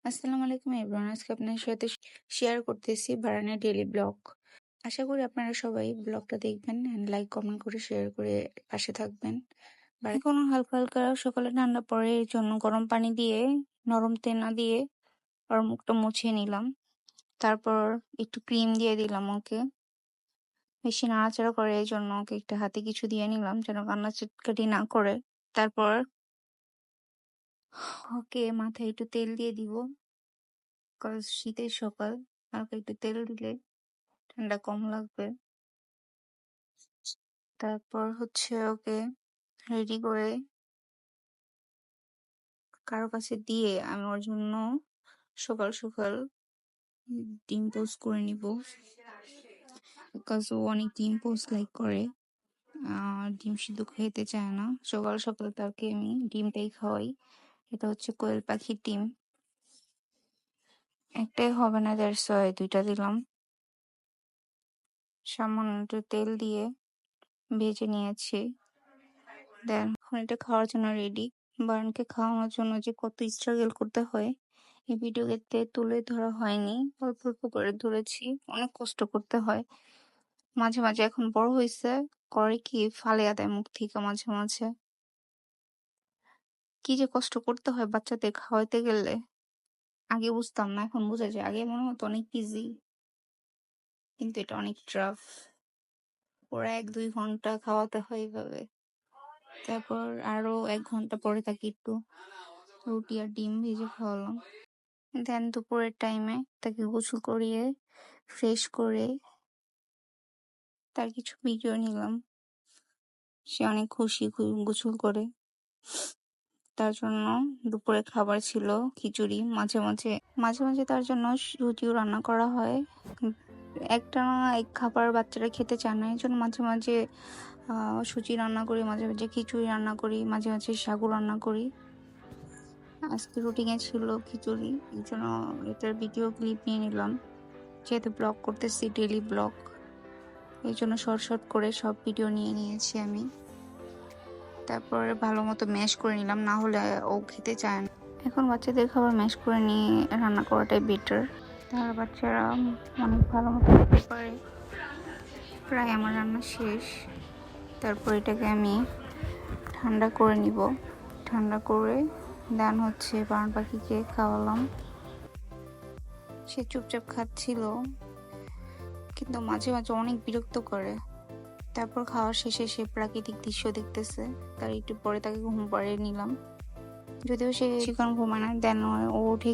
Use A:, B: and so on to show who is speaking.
A: আসসালামু আলাইকুম এভরিওয়ান। আজকে আপনার সাথে শেয়ার করতেছি বারানের ডেইলি ব্লগ। আশা করি আপনারা সবাই ব্লগটা দেখবেন এন্ড লাইক কমেন্ট করে শেয়ার করে পাশে থাকবেন। এখন হালকা হালকা সকালে ঠান্ডা পড়ে এই জন্য গরম পানি দিয়ে নরম তেনা দিয়ে ওর মুখটা মুছিয়ে নিলাম। তারপর একটু ক্রিম দিয়ে দিলাম ওকে। বেশি নাড়াচাড়া করে এই জন্য ওকে একটা হাতে কিছু দিয়ে নিলাম যেন কান্না চিৎকাটি না করে। তারপর ওকে মাথায় একটু তেল দিয়ে দিব, কারণ শীতের সকাল, হালকা একটু তেল দিলে ঠান্ডা কম লাগবে। তারপর হচ্ছে ওকে রেডি করে কারো কাছে দিয়ে আমি ওর জন্য সকাল সকাল ডিম পোস্ট করে নিব, বিকজ ও অনেক ডিম পোস্ট লাইক করে। ডিম সিদ্ধ খেতে চায় না। সকাল সকাল তাকে আমি ডিমটাই খাওয়াই। এটা হচ্ছে কোয়েল পাখির ডিম, একটাই হবে না, দ্যাটস ওয়াই দুইটা দিলাম। সামান্য একটু তেল দিয়ে ভেজে নিয়েছি। দেন এখন এটা খাওয়ার জন্য রেডি। বারনকে খাওয়ানোর জন্য যে কত স্ট্রাগল করতে হয় এই ভিডিওতে তুলে ধরা হয়নি, অল্প অল্প করে ধরেছি। অনেক কষ্ট করতে হয় মাঝে মাঝে। এখন বড় হয়েছে, করে কি ফালিয়া দেয় মুখ থেকে মাঝে মাঝে। কি যে কষ্ট করতে হয় বাচ্চাদের খাওয়াইতে গেলে, আগে বুঝতাম না, এখন বোঝা যায়। আগে মনে হতো অনেক ইজি, কিন্তু এটা অনেক টাফ। ওরা 1-2 ঘন্টা খাওয়াতে হয় এইভাবে। তারপর আরো 1 ঘন্টা পরে তাকে একটু রুটি আর ডিম ভেজে খাওয়ালাম। দেন দুপুরের টাইমে তাকে গোসল করিয়ে ফ্রেশ করে তার কিছু ভিডিও নিলাম। সে অনেক খুশি গোসল করে। তার জন্য দুপুরে খাবার ছিল খিচুড়ি। মাঝে মাঝে মাঝে মাঝে তার জন্য রুটিও রান্না করা হয়। একটা এক খাবার বাচ্চারা খেতে চায় না, এই জন্য মাঝে মাঝে সুজি রান্না করি, মাঝে মাঝে খিচুড়ি রান্না করি, মাঝে মাঝে সাগু রান্না করি। আজকে রুটিনে ছিল খিচুড়ি, এই জন্য এটার ভিডিও ক্লিপ নিয়ে নিলাম। যেহেতু ব্লগ করতেছি, ডেইলি ব্লগ, এই জন্য শর্ট শর্ট করে সব ভিডিও নিয়ে নিয়েছি আমি। তারপরে ভালো মতো ম্যাশ করে নিলাম, না হলে ও খেতে চায় না। এখন বাচ্চাদের খাবার ম্যাশ করে নিয়ে রান্না করাটাই বেটার, তার বাচ্চারা অনেক ভালো মতো খেতে পারে। প্রায় আমার রান্না শেষ। তারপর এটাকে আমি ঠান্ডা করে নিব। ঠান্ডা করে দেন হচ্ছে বারান পাখিকে খাওয়ালাম। সে চুপচাপ খাচ্ছিল, কিন্তু মাঝে মাঝে অনেক বিরক্ত করে। তারপর খাওয়ার শেষে সে প্রাকৃতিক দৃশ্য দেখতেছে। তার একটু পরে তাকে ঘুম পাড়িয়ে নিলাম, যদিও সে শিখন ঘুমায় না। দেন ও উঠে